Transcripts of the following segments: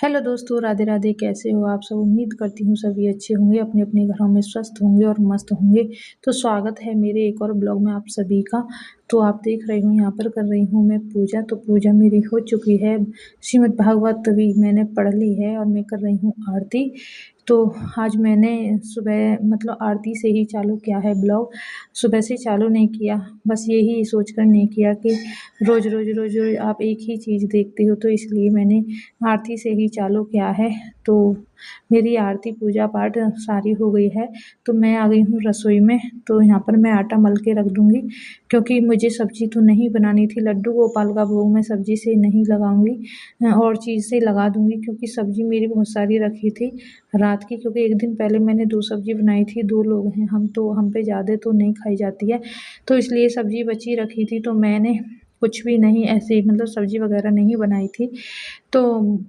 Hello दोस्तों, राधे राधे। कैसे हो आप सब? उम्मीद करती हूँ सभी अच्छे होंगे, अपने अपने घरों में स्वस्थ होंगे और मस्त होंगे। तो स्वागत है मेरे एक और ब्लॉग में आप सभी का। तो आप देख रहे हो यहाँ पर कर रही हूँ मैं पूजा। तो पूजा मेरी हो चुकी है, श्रीमद् भागवत भी मैंने पढ़ ली है और मैं कर रही हूँ आरती। तो आज मैंने सुबह मतलब आरती से ही चालू किया है ब्लॉग, सुबह से चालू नहीं किया। बस यही सोच कर नहीं किया कि रोज़ रोज़ रोज़ रोज़ आप एक ही चीज़ देखते हो, तो इसलिए मैंने आरती से ही चालू किया है। तो मेरी आरती पूजा पाठ सारी हो गई है, तो मैं आ गई हूँ रसोई में। तो यहाँ पर मैं आटा मल के रख दूँगी, क्योंकि मुझे सब्ज़ी तो नहीं बनानी थी। लड्डू गोपाल का भोग मैं सब्ज़ी से नहीं लगाऊंगी और चीज़ से लगा दूँगी, क्योंकि सब्ज़ी मेरी बहुत सारी रखी थी रात की। क्योंकि एक दिन पहले मैंने 2 सब्ज़ी बनाई थी, 2 लोग हैं हम, तो हम पे ज़्यादा तो नहीं खाई जाती है, तो इसलिए सब्ज़ी बची रखी थी। तो मैंने कुछ भी नहीं ऐसे मतलब सब्ज़ी वगैरह नहीं बनाई थी। तो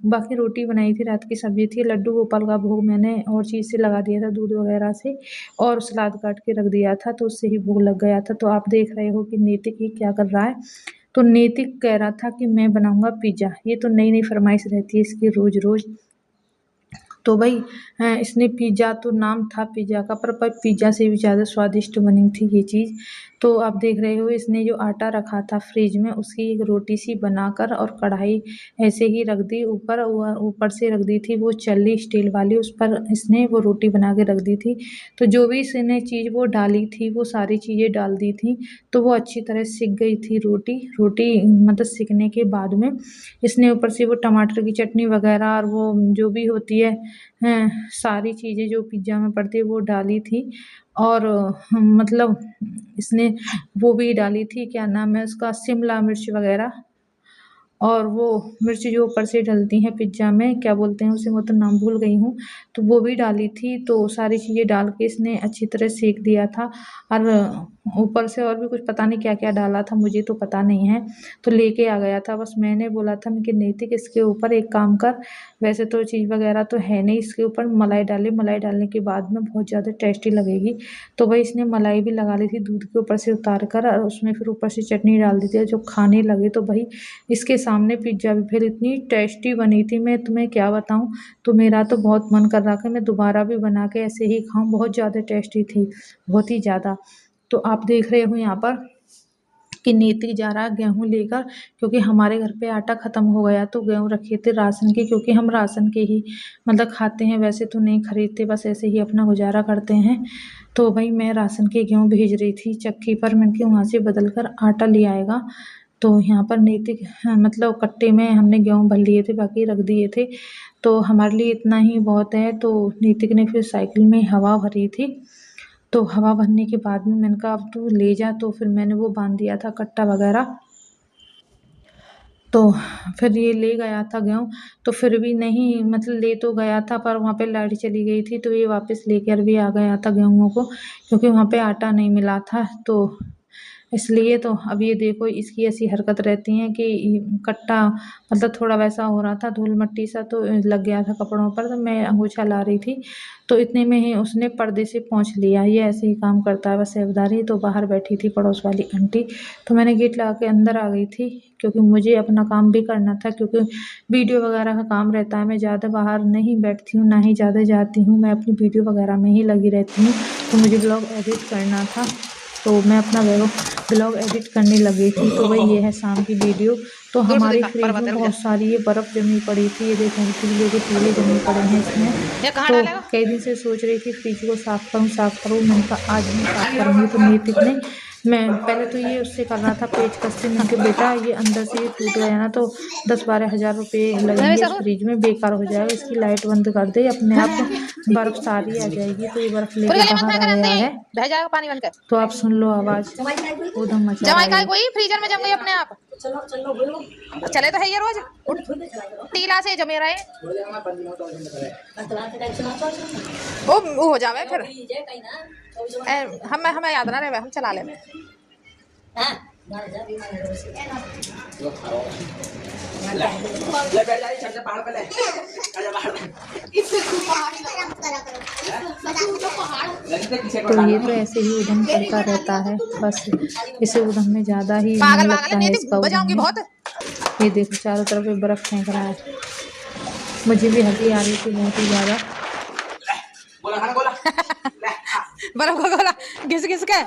बाकी रोटी बनाई थी, रात की सब्ज़ी थी। लड्डू गोपाल का भोग मैंने और चीज़ से लगा दिया था, दूध वगैरह से, और सलाद काट के रख दिया था, तो उससे ही भोग लग गया था। तो आप देख रहे हो कि नैतिक ही क्या कर रहा है। तो नैतिक कह रहा था कि मैं बनाऊंगा पिज़्ज़ा। ये तो नई नई फरमाइश रहती है इसकी रोज़ रोज़। तो भाई इसने पिज़्ज़ा, तो नाम था पिज़्ज़ा का, पर पिज़्ज़ा से भी ज़्यादा स्वादिष्ट बनी थी ये चीज़। तो आप देख रहे हो, इसने जो आटा रखा था फ्रिज में, उसकी एक रोटी सी बनाकर और कढ़ाई ऐसे ही रख दी ऊपर, ऊपर से रख दी थी वो चल्ली स्टील वाली, उस पर इसने वो रोटी बना के रख दी थी। तो जो भी इसने चीज़ वो डाली थी, वो सारी चीज़ें डाल दी थी, तो वो अच्छी तरह सिक गई थी रोटी। मतलब सिकने के बाद में इसने ऊपर से वो टमाटर की चटनी वगैरह और वो जो भी होती है सारी चीज़ें जो पिज़्ज़ा में पड़ती है वो डाली थी। और मतलब इसने वो भी डाली थी, क्या नाम है उसका, शिमला मिर्च वगैरह, और वो मिर्च जो ऊपर से डलती हैं पिज़्ज़ा में, क्या बोलते हैं उसे, मैं तो नाम भूल गई हूँ। तो वो भी डाली थी। तो सारी चीज़ें डाल के इसने अच्छी तरह सेक दिया था, और ऊपर से और भी कुछ पता नहीं क्या क्या डाला था, मुझे तो पता नहीं है। तो लेके आ गया था, बस मैंने बोला था कि नैतिक इसके ऊपर एक काम कर, वैसे तो चीज़ वगैरह तो है नहीं, इसके ऊपर मलाई डाले, मलाई डालने के बाद में बहुत ज़्यादा टेस्टी लगेगी। तो भाई इसने मलाई भी लगा ली थी दूध के ऊपर से उतार कर, और उसमें फिर ऊपर से चटनी डाल दी थी। जो खाने लगे तो भाई इसके सामने पिज़्ज़ा भी फिर इतनी टेस्टी बनी थी, मैं तुम्हें क्या बताऊँ। तो मेरा तो बहुत मन कर रहा कि मैं दोबारा भी बना के ऐसे ही खाऊँ, बहुत ज़्यादा टेस्टी थी, बहुत ही ज़्यादा। तो आप देख रहे हो यहाँ पर कि नैतिक जा रहा है गेहूँ लेकर, क्योंकि हमारे घर पे आटा ख़त्म हो गया, तो गेहूँ रखे थे राशन के, क्योंकि हम राशन के ही मतलब खाते हैं, वैसे तो नहीं खरीदते, बस ऐसे ही अपना गुजारा करते हैं। तो भाई मैं राशन के गेहूँ भेज रही थी चक्की पर, मैंने कि वहाँ से बदल कर आटा ले आएगा। तो यहाँ पर नैतिक मतलब कट्टे में हमने गेहूँ भर लिए थे, बाकी रख दिए थे, तो हमारे लिए इतना ही बहुत है। तो नैतिक ने फिर साइकिल में हवा भरी थी, तो हवा भरने के बाद में मैंने कहा अब तू ले जा, तो फिर मैंने वो बांध दिया था कट्टा वगैरह। तो फिर ये ले गया था गेहूँ, तो फिर भी नहीं मतलब ले तो गया था, पर वहाँ पे लाइट चली गई थी, तो ये वापस लेकर भी आ गया था गेहूँ को, क्योंकि वहाँ पे आटा नहीं मिला था। तो इसलिए तो अब ये देखो इसकी ऐसी हरकत रहती है कि कट्टा मतलब थोड़ा वैसा हो रहा था, धूल मट्टी सा तो लग गया था कपड़ों पर, तो मैं अंगूछा ला रही थी, तो इतने में ही उसने पर्दे से पोंछ लिया। ये ऐसे ही काम करता है बस सेवधारी। तो बाहर बैठी थी पड़ोस वाली आंटी, तो मैंने गेट लगा के अंदर आ गई थी, क्योंकि मुझे अपना काम भी करना था, क्योंकि वीडियो वगैरह का काम रहता है। मैं ज़्यादा बाहर नहीं बैठती हूँ, ना ही ज़्यादा जाती हूँ, मैं अपनी वीडियो वगैरह में ही लगी रहती हूँ। तो मुझे ब्लॉग एडिट करना था, तो मैं अपना ब्लॉग एडिट करने लगी थी। तो वही ये है शाम की वीडियो। तो हमारे फ्रिज में बहुत सारी ये बर्फ़ जमी पड़ी थी, ये देखो टीले के टीले जमे पड़े हैं इसमें। तो कई दिन से सोच रही थी फ्रिज को साफ़ करूँ, मैंने कहा आज ही साफ़ करूँगी। तो नैतिक ने, मैं पहले तो ये उससे कर रहा था पेचकस से, मैंने कहा बेटा ये अंदर से ये टूट गया ना, तो 10-12 हज़ार रुपये लगेंगे इस फ्रिज में, बेकार हो जाएगा, इसकी लाइट बंद कर दे, अपने आप बर्फ़ सारी आ जाएगी। तो ये बर्फ़ लेके बाहर आ गया है, पानी बन कर तो आप सुन लो आवाज़, ऊधम मचा रहा जमाई का है ये। कोई फ्रीजर में जम गई अपने आप। चले तो है ये रोज टीला से जमे रहे, वो हो जावे फिर हमें याद ना रहे, हम चला ले। तो ये तो ऐसे ही उधम करता रहता है, बस इसे उधम में ज़्यादा ही मन पागल लगता है, इसका उधम बजाऊंगी में। बहुत। ये देखो चारों तरफ ये बर्फ़ फेंक रहा है। मुझे भी हंसी आ रही थी बहुत ही ज़्यादा। बर्फ को गोला घिस घिस के।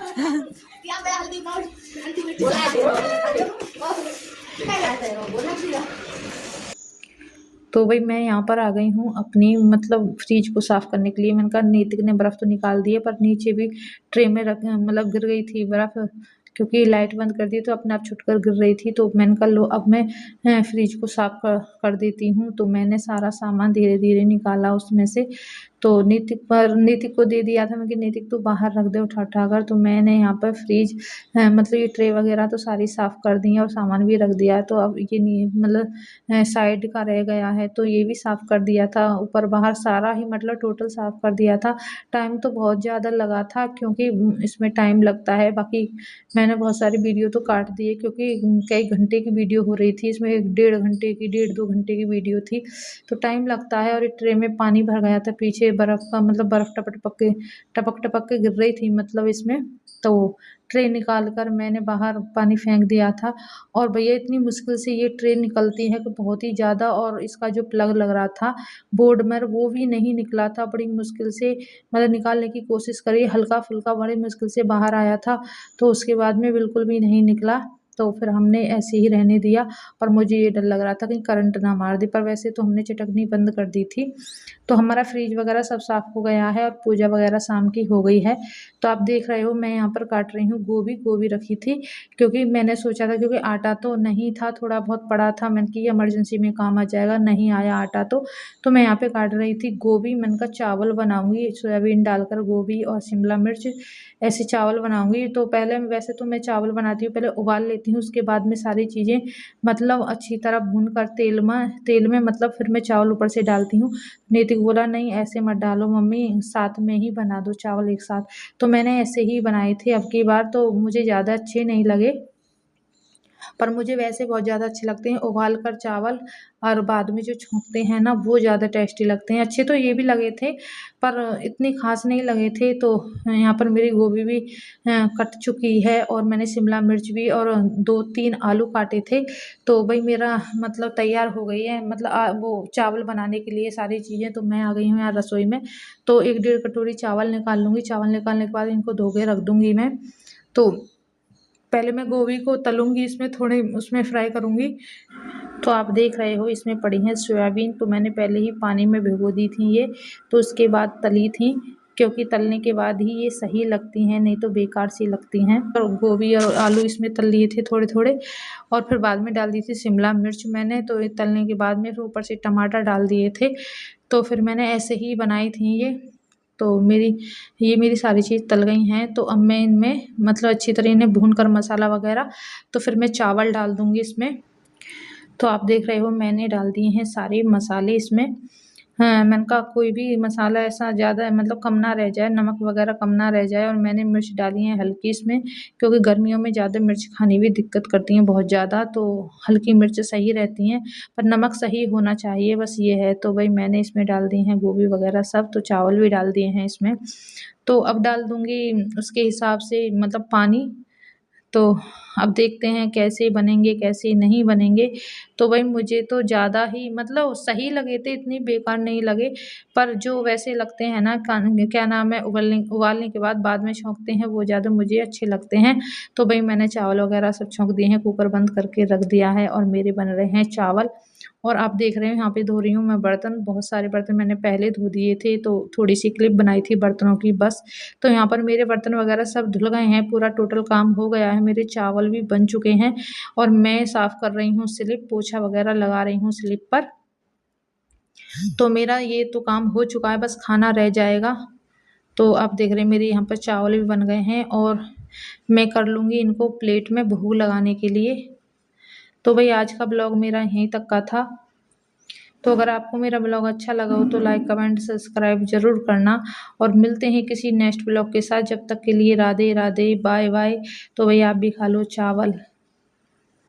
तो भाई मैं यहाँ पर आ गई हूँ अपनी मतलब फ्रिज को साफ़ करने के लिए। मैंने कहा नीतिक ने बर्फ़ तो निकाल दी है, पर नीचे भी ट्रे में रख मतलब गिर गई थी बर्फ़, क्योंकि लाइट बंद कर दी तो अपने आप छुटकर गिर रही थी। तो मैंने कहा लो अब मैं फ्रिज को साफ़ कर देती हूँ। तो मैंने सारा सामान धीरे धीरे निकाला उसमें से। तो नीतिक को दे दिया था। मैं कि नीतिक तू बाहर रख दे उठा उठा कर। तो मैंने यहाँ पर फ्रिज मतलब ये ट्रे वगैरह तो सारी साफ़ कर दी है और सामान भी रख दिया है। तो अब ये नहीं मतलब साइड का रह गया है, तो ये भी साफ़ कर दिया था। ऊपर बाहर सारा ही मतलब टोटल साफ़ कर दिया था। टाइम तो बहुत ज़्यादा लगा था, क्योंकि इसमें टाइम लगता है। बाकी मैंने बहुत सारी वीडियो तो काट दिए, क्योंकि कई घंटे की वीडियो हो रही थी इसमें, 1.5 घंटे की 1.5-2 घंटे की वीडियो थी, तो टाइम लगता है। और एक ट्रे में पानी भर गया था पीछे बर्फ़ का, मतलब बर्फ़ टपक टपक के गिर रही थी मतलब इसमें। तो ट्रे निकाल कर मैंने बाहर पानी फेंक दिया था। और भैया इतनी मुश्किल से ये ट्रे निकलती है कि बहुत ही ज़्यादा। और इसका जो प्लग लग रहा था बोर्ड में वो भी नहीं निकला था, बड़ी मुश्किल से मतलब निकालने की कोशिश करी, हल्का-फुल्का बड़ी मुश्किल से बाहर आया था। तो उसके बाद में बिल्कुल भी नहीं निकला, तो फिर हमने ऐसे ही रहने दिया। और मुझे ये डर लग रहा था कहीं करंट ना मार दे, पर वैसे तो हमने चटकनी बंद कर दी थी। तो हमारा फ्रिज वगैरह सब साफ़ हो गया है और पूजा वगैरह शाम की हो गई है। तो आप देख रहे हो मैं यहाँ पर काट रही हूँ गोभी रखी थी, क्योंकि मैंने सोचा था, क्योंकि आटा तो नहीं था, थोड़ा बहुत पड़ा था। मैंने कि इमरजेंसी में काम आ जाएगा, नहीं आया आटा तो मैं यहाँ पे काट रही थी गोभी। मैंने कहा चावल बनाऊँगी सोयाबीन डालकर, गोभी और शिमला मिर्च ऐसे चावल बनाऊँगी। तो पहले वैसे तो मैं चावल बनाती हूँ, पहले उबाल लेती हूँ, उसके बाद में सारी चीज़ें मतलब अच्छी तरह भून कर तेल में मतलब फिर मैं चावल ऊपर से डालती हूँ। नीतिक बोला नहीं ऐसे मत डालो मम्मी, साथ में ही बना दो चावल एक साथ। तो मैंने ऐसे ही बनाए थे। अब की बार तो मुझे ज़्यादा अच्छे नहीं लगे, पर मुझे वैसे बहुत ज़्यादा अच्छे लगते हैं उबाल कर चावल, और बाद में जो छोंकते हैं ना वो ज़्यादा टेस्टी लगते हैं। अच्छे तो ये भी लगे थे, पर इतने ख़ास नहीं लगे थे। तो यहाँ पर मेरी गोभी भी कट चुकी है, और मैंने शिमला मिर्च भी और 2-3 आलू काटे थे। तो भई मेरा मतलब तैयार हो गई है, मतलब वो चावल बनाने के लिए सारी चीज़ें। तो मैं आ गई हूँ यहाँ रसोई में। तो 1 डेढ़ कटोरी चावल निकाल लूँगी। चावल निकालने के बाद इनको धो के रख दूँगी मैं। तो पहले मैं गोभी को तलूँगी, इसमें थोड़े उसमें फ्राई करूँगी। तो आप देख रहे हो इसमें पड़ी हैं सोयाबीन, तो मैंने पहले ही पानी में भिगो दी थी ये, तो उसके बाद तली थी, क्योंकि तलने के बाद ही ये सही लगती हैं, नहीं तो बेकार सी लगती हैं। और गोभी और आलू इसमें तल लिए थे थोड़े-थोड़े, और फिर बाद में डाल दी थी शिमला मिर्च मैंने। तो ये तलने के बाद में फिर ऊपर से टमाटर डाल दिए थे। तो फिर मैंने ऐसे ही बनाई थी ये। तो मेरी सारी चीज़ तल गई हैं। तो अब मैं इनमें मतलब अच्छी तरह इन्हें भून कर मसाला वगैरह, तो फिर मैं चावल डाल दूँगी इसमें। तो आप देख रहे हो मैंने डाल दिए हैं सारे मसाले इसमें। हाँ, मैंने कहा कोई भी मसाला ऐसा ज़्यादा मतलब कम ना रह जाए, नमक वगैरह कम ना रह जाए। और मैंने मिर्च डाली है हल्की इसमें, क्योंकि गर्मियों में ज़्यादा मिर्च खानी भी दिक्कत करती हैं बहुत ज़्यादा, तो हल्की मिर्च सही रहती हैं, पर नमक सही होना चाहिए, बस ये है। तो भाई मैंने इसमें डाल दी हैं गोभी वगैरह सब, तो चावल भी डाल दिए हैं इसमें। तो अब डाल दूँगी उसके हिसाब से मतलब पानी। तो अब देखते हैं कैसे बनेंगे, कैसे नहीं बनेंगे। तो भाई मुझे तो ज़्यादा ही मतलब सही लगे थे, इतने बेकार नहीं लगे, पर जो वैसे लगते हैं ना क्या नाम है उबालने के बाद में छौंकते हैं, वो ज़्यादा मुझे अच्छे लगते हैं। तो भाई मैंने चावल वगैरह सब छौंक दिए हैं, कुकर बंद करके रख दिया है, और मेरे बन रहे हैं चावल। और आप देख रहे हो यहाँ पे धो रही हूँ मैं बर्तन, बहुत सारे बर्तन मैंने पहले धो दिए थे, तो थोड़ी-सी क्लिप बनाई थी बर्तनों की बस। तो यहाँ पर मेरे बर्तन वगैरह सब धुल गए हैं, पूरा टोटल काम हो गया है, मेरे चावल भी बन चुके हैं, और मैं साफ़ कर रही हूँ स्लिप, पोछा वगैरह लगा रही हूँ स्लिप पर। तो मेरा ये तो काम हो चुका है, बस खाना रह जाएगा। तो आप देख रहे हैं मेरे यहाँ पर चावल भी बन गए हैं, और मैं कर लूँगी इनको प्लेट में भूग लगाने के लिए। तो भई आज का ब्लॉग मेरा यहीं तक का था। तो अगर आपको मेरा ब्लॉग अच्छा लगा हो तो लाइक, कमेंट, सब्सक्राइब ज़रूर करना, और मिलते हैं किसी नेक्स्ट ब्लॉग के साथ। जब तक के लिए राधे राधे, बाय बाय। तो भई आप भी खा लो चावल।